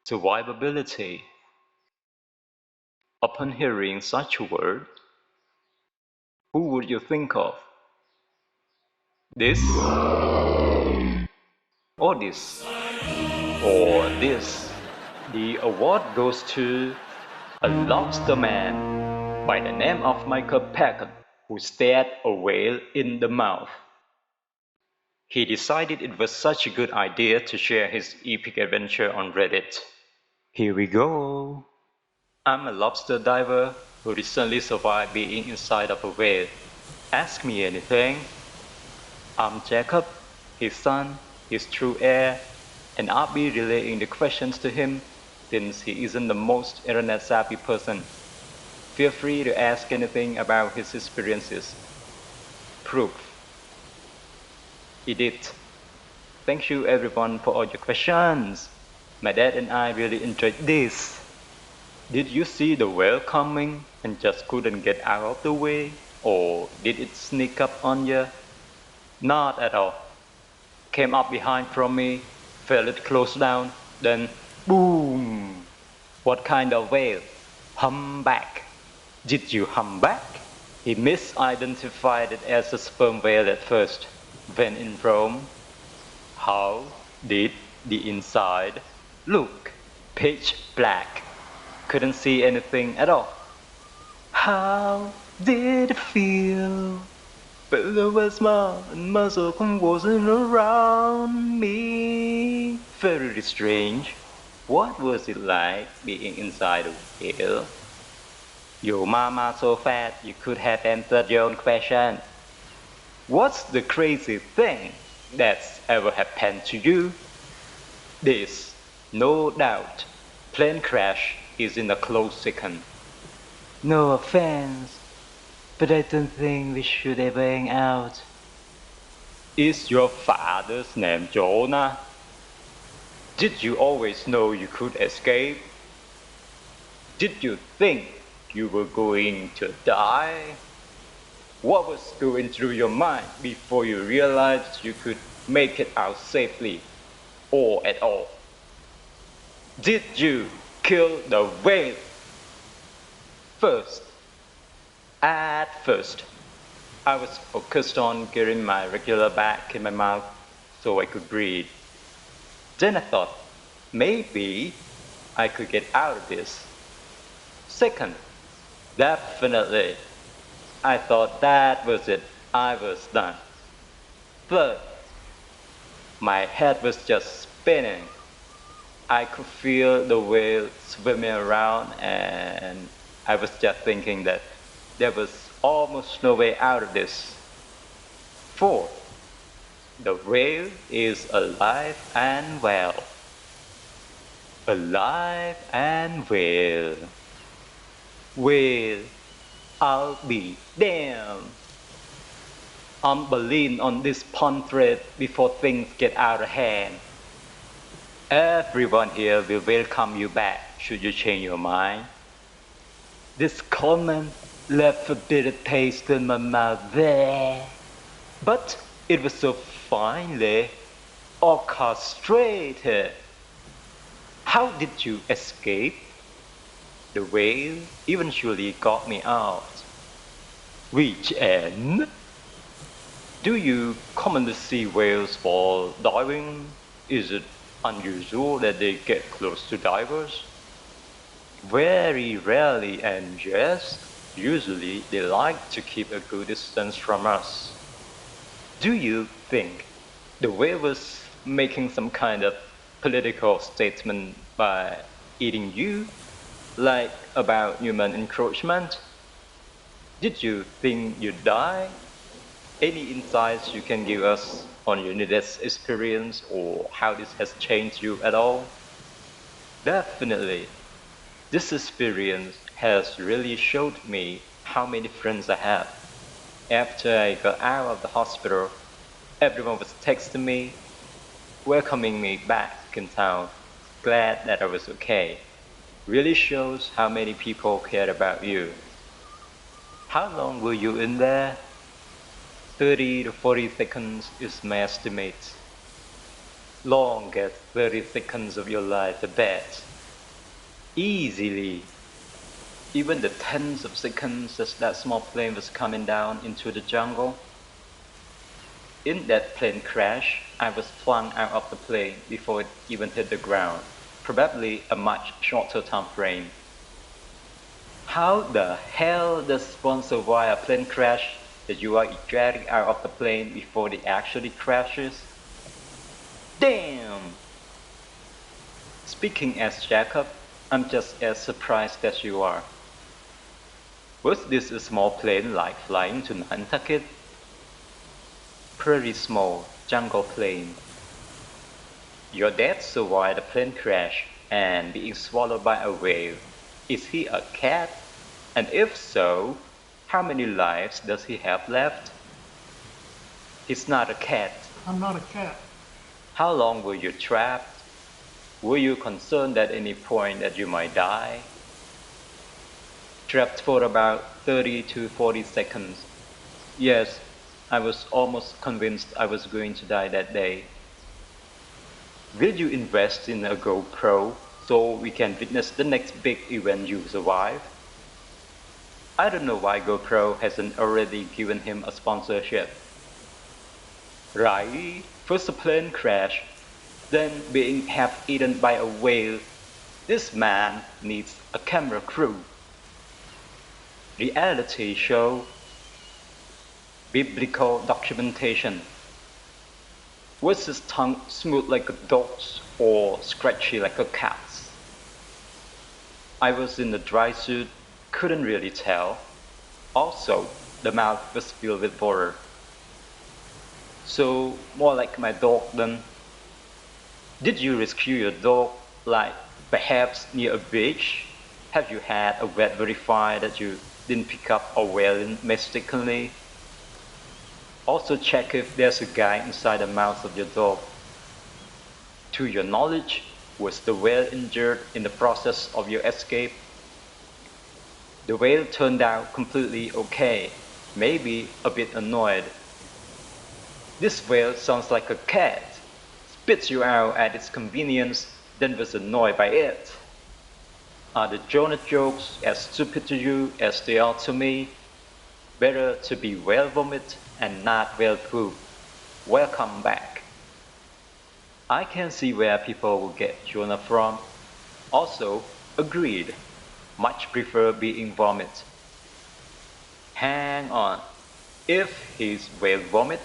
Survivability. Upon hearing such a word, who would you think of? This, or this, or this? The award goes to a lobster man by the name of Michael Packard, who stared a whale in the mouth. He decided it was such a good idea to share his epic adventure on Reddit. Here we go. I'm a lobster diver who recently survived being inside of a whale. Ask me anything. I'm Jacob, his son, his true heir, and I'll be relaying the questions to him since he isn't the most internet savvy person. Feel free to ask anything about his experiences. Proof. Edit. Thank you everyone for all your questions. My dad and I really enjoyed this. Did you see the whale coming and just couldn't get out of the way? Or did it sneak up on you? Not at all. Came up behind from me, felt it close down, then boom! What kind of whale? Humpback. Did you humpback? He misidentified it as a sperm whale at first. When in Rome, how did the inside look? Pitch black. Couldn't see anything at all. How did it feel? But was small and muscle wasn't around me. Very strange. What was it like being inside a whale? Your mama so fat you could have answered your own question. What's the crazy thing that's ever happened to you? This, no doubt, plane crash is in a close second. No offense, but I don't think we should ever hang out. Is your father's name Jonah? Did you always know you could escape? Did you think you were going to die? What was going through your mind before you realized you could make it out safely, or at all? Did you kill the whale? At first, I was focused on getting my regular back in my mouth so I could breathe. Then I thought, maybe I could get out of this. Second, definitely, I thought that was it, I was done. Third, my head was just spinning. I could feel the whale swimming around and I was just thinking that there was almost no way out of this. Fourth, the whale is alive and well. Alive and well. Well, I'll be damned. I'm lean on this pond thread before things get out of hand. Everyone here will welcome you back should you change your mind. This comment left a bitter taste in my mouth there. But it was so finely orchestrated. How did you escape? The whale eventually got me out. Which end? Do you commonly see whales while diving? Is it unusual that they get close to divers? Very rarely, and yes, usually they like to keep a good distance from us. Do you think the whale was making some kind of political statement by eating you? Like about human encroachment? Did you think you'd die? Any insights you can give us on your needed experience or how this has changed you at all? Definitely. This experience has really showed me how many friends I have. After I got out of the hospital, everyone was texting me, welcoming me back in town, glad that I was okay. Really shows how many people cared about you. How long were you in there? 30 to 40 seconds is my estimate. Longest 30 seconds of your life, I bet. Easily. Even the tens of seconds as that small plane was coming down into the jungle. In that plane crash, I was flung out of the plane before it even hit the ground, probably a much shorter time frame. How the hell does one survive a plane crash that you are ejected out of the plane before it actually crashes? Damn! Speaking as Jacob, I'm just as surprised as you are. Was this a small plane like flying to Nantucket? Pretty small, jungle plane. Your dad survived a plane crash and being swallowed by a whale. Is he a cat? And if so, how many lives does he have left? He's not a cat. I'm not a cat. How long were you trapped? Were you concerned at any point that you might die? Trapped for about 30 to 40 seconds. Yes, I was almost convinced I was going to die that day. Will you invest in a GoPro so we can witness the next big event you survive? I don't know why GoPro hasn't already given him a sponsorship. Right? First a plane crash, then being half eaten by a whale. This man needs a camera crew. Reality show, biblical documentation. Was his tongue smooth like a dog's or scratchy like a cat's? I was in a dry suit, couldn't really tell. Also, the mouth was filled with water. So, more like my dog then. Did you rescue your dog, like perhaps near a beach? Have you had a vet verify that you didn't pick up a whale mistakenly? Also check if there's a guy inside the mouth of your dog. To your knowledge, was the whale injured in the process of your escape? The whale turned out completely okay, maybe a bit annoyed. This whale sounds like a cat, spits you out at its convenience, then was annoyed by it. Are the Jonah jokes as stupid to you as they are to me? Better to be whale vomit and not whale poop. Welcome back. I can see where people will get Jonah from. Also, agreed. Much prefer being vomit. Hang on. If he's whale vomit,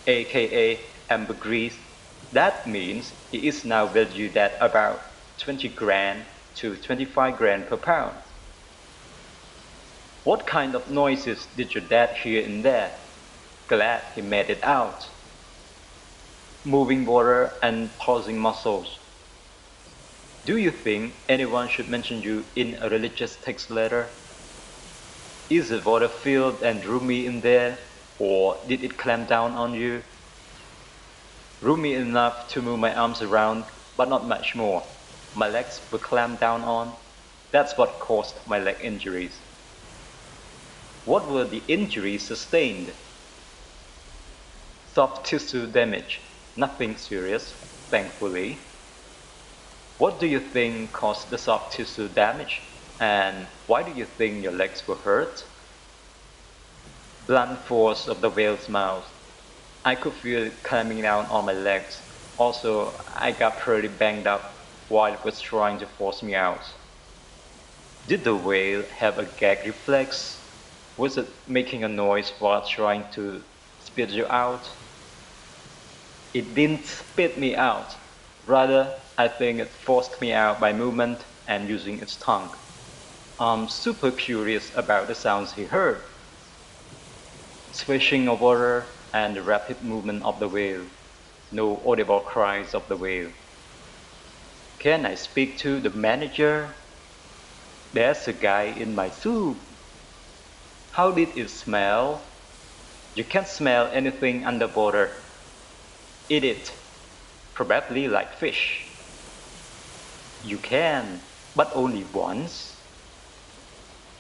aka ambergris, that means he is now valued at about 20 grand to 25 grand per pound. What kind of noises did your dad hear in there? Glad he made it out. Moving water and pausing muscles. Do you think anyone should mention you in a religious text letter? Is it water filled and roomy in there, or did it clamp down on you? Roomy enough to move my arms around, but not much more. My legs were clamped down on. That's what caused my leg injuries. What were the injuries sustained? Soft tissue damage, nothing serious, thankfully. What do you think caused the soft tissue damage? And why do you think your legs were hurt? Blunt force of the whale's mouth. I could feel it climbing down on my legs. Also, I got pretty banged up while it was trying to force me out. Did the whale have a gag reflex? Was it making a noise while trying to spit you out? It didn't spit me out. Rather, I think it forced me out by movement and using its tongue. I'm super curious about the sounds he heard. Swishing of water and the rapid movement of the whale. No audible cries of the whale. Can I speak to the manager? There's a guy in my soup. How did it smell? You can't smell anything underwater. Eat it. Probably like fish. You can, but only once.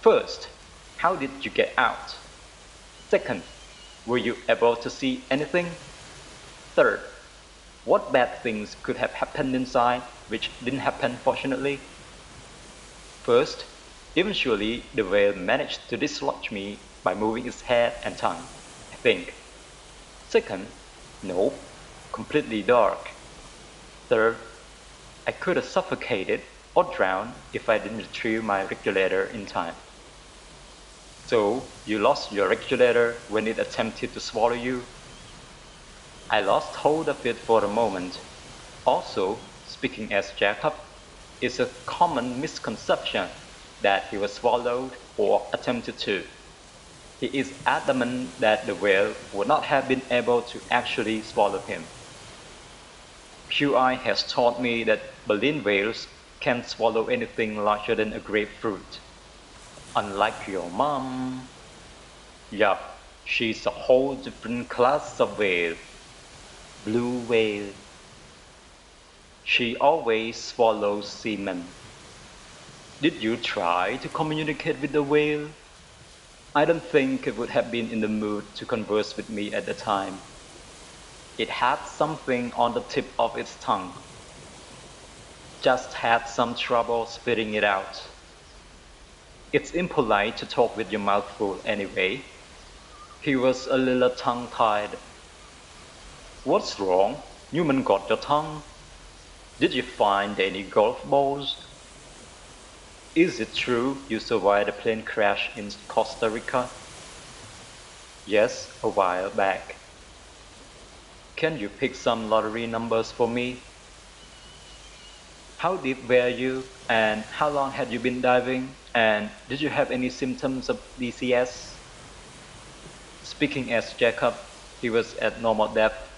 First, how did you get out? Second, were you able to see anything? Third, What bad things could have happened inside, which didn't happen fortunately? First, eventually the whale managed to dislodge me by moving its head and tongue, I think. Second, nope, completely dark. Third, I could have suffocated or drowned if I didn't retrieve my regulator in time. So, you lost your regulator when it attempted to swallow you? I lost hold of it for a moment. Also, speaking as Jacob, it's a common misconception that he was swallowed or attempted to. He is adamant that the whale would not have been able to actually swallow him. QI has taught me that baleen whales can swallow anything larger than a grapefruit. Unlike your mom. Yup, she's a whole different class of whale. Blue whale. She always swallows semen. Did you try to communicate with the whale? I don't think it would have been in the mood to converse with me at the time. It had something on the tip of its tongue. Just had some trouble spitting it out. It's impolite to talk with your mouth full anyway. He was a little tongue-tied. What's wrong? Newman got your tongue. Did you find any golf balls? Is it true you survived a plane crash in Costa Rica? Yes, a while back. Can you pick some lottery numbers for me? How deep were you, and how long had you been diving, and did you have any symptoms of DCS? Speaking as Jacob, he was at normal depth,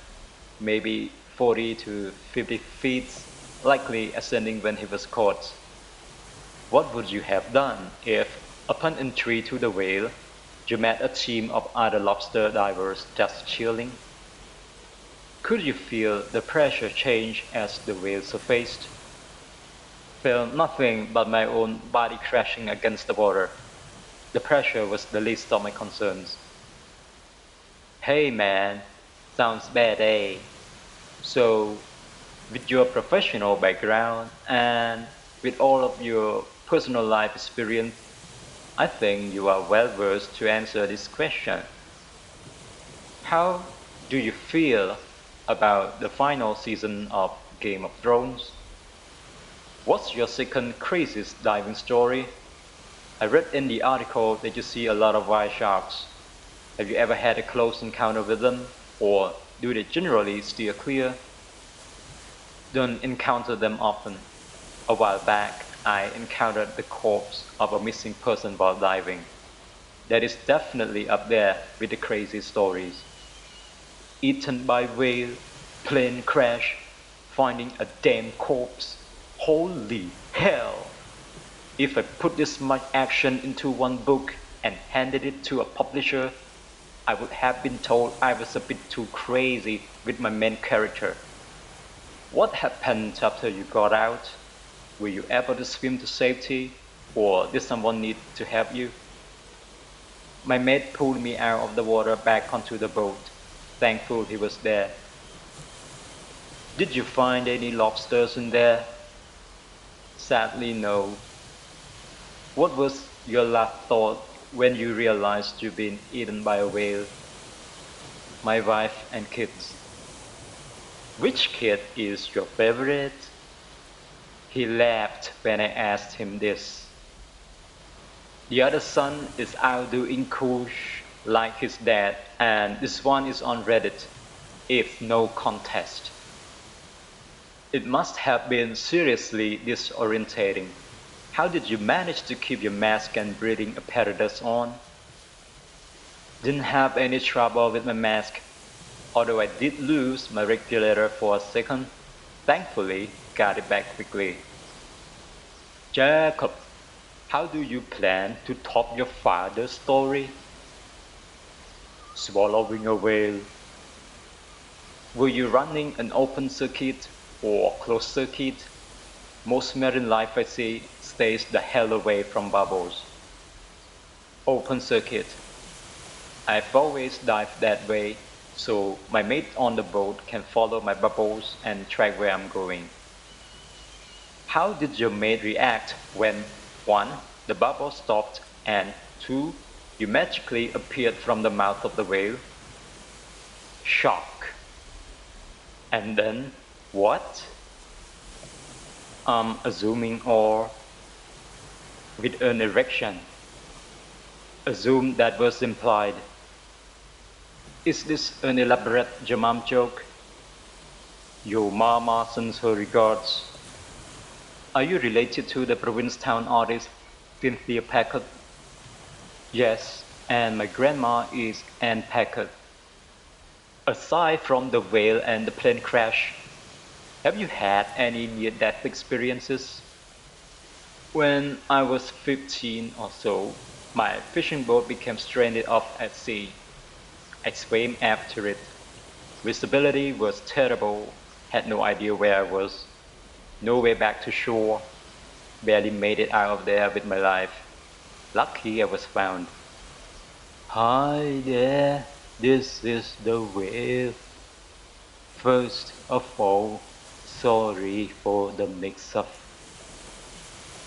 maybe 40 to 50 feet, likely ascending when he was caught. What would you have done if, upon entry to the whale, you met a team of other lobster divers just chilling? Could you feel the pressure change as the whale surfaced? Felt nothing but my own body crashing against the water. The pressure was the least of my concerns. Hey man, sounds bad, eh? So, with your professional background and with all of your personal life experience, I think you are well versed to answer this question. How do you feel about the final season of Game of Thrones? What's your second craziest diving story? I read in the article that you see a lot of whale sharks. Have you ever had a close encounter with them? Or do they generally steer clear? Don't encounter them often. A while back, I encountered the corpse of a missing person while diving. That is definitely up there with the crazy stories. Eaten by whale, plane crash, finding a damn corpse. Holy hell! If I put this much action into one book and handed it to a publisher, I would have been told I was a bit too crazy with my main character. What happened after you got out? Were you able to swim to safety, or did someone need to help you? My mate pulled me out of the water back onto the boat. Thankful he was there. Did you find any lobsters in there? Sadly, no. What was your last thought when you realized you've been eaten by a whale? My wife and kids. Which kid is your favorite? He laughed when I asked him this. The other son is out doing cool like his dad, and this one is on Reddit. If no contest. It must have been seriously disorientating. How did you manage to keep your mask and breathing apparatus on? Didn't have any trouble with my mask, although I did lose my regulator for a second. Thankfully, got it back quickly. Jacob, how do you plan to top your father's story? Swallowing a whale. Were you running an open circuit or closed circuit? Most marine life I see stays the hell away from bubbles. Open circuit. I've always dived that way. so my mate on the boat can follow my bubbles and track where I'm going. How did your mate react when 1. The bubble stopped and 2. You magically appeared from the mouth of the whale? Shock. And then what? Assuming or with an erection. Assume that was implied. Is this an elaborate Jamam joke? Your mama sends her regards. Are you related to the Provincetown artist Cynthia Packard? Yes, and my grandma is Anne Packard. Aside from the whale and the plane crash, have you had any near-death experiences? When I was 15 or so, my fishing boat became stranded off at sea. I swam after it. Visibility was terrible, had no idea where I was, no way back to shore, barely made it out of there with my life. Lucky I was found. Hi there, this is the whale. First of all, sorry for the mix-up.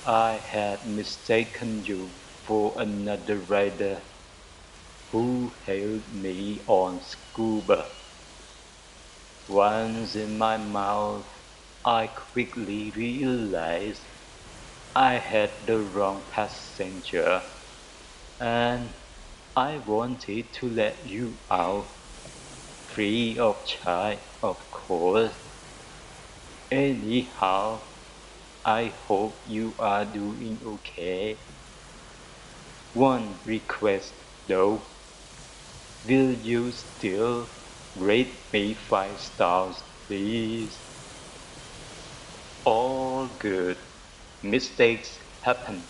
I had mistaken you for another rider who hailed me on scuba. Once in my mouth, I quickly realized I had the wrong passenger, and I wanted to let you out, free of charge, of course. Anyhow, I hope you are doing okay. One request though, will you still rate me 5 stars, please? All good. Mistakes happen.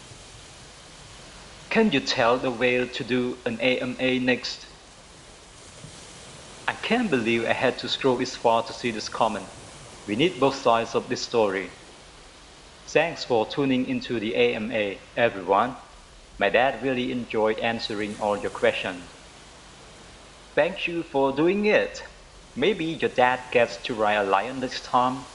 Can you tell the whale to do an AMA next? I can't believe I had to scroll this far to see this comment. We need both sides of this story. Thanks for tuning into the AMA, everyone. My dad really enjoyed answering all your questions. Thank you for doing it. Maybe your dad gets to ride a lion next time.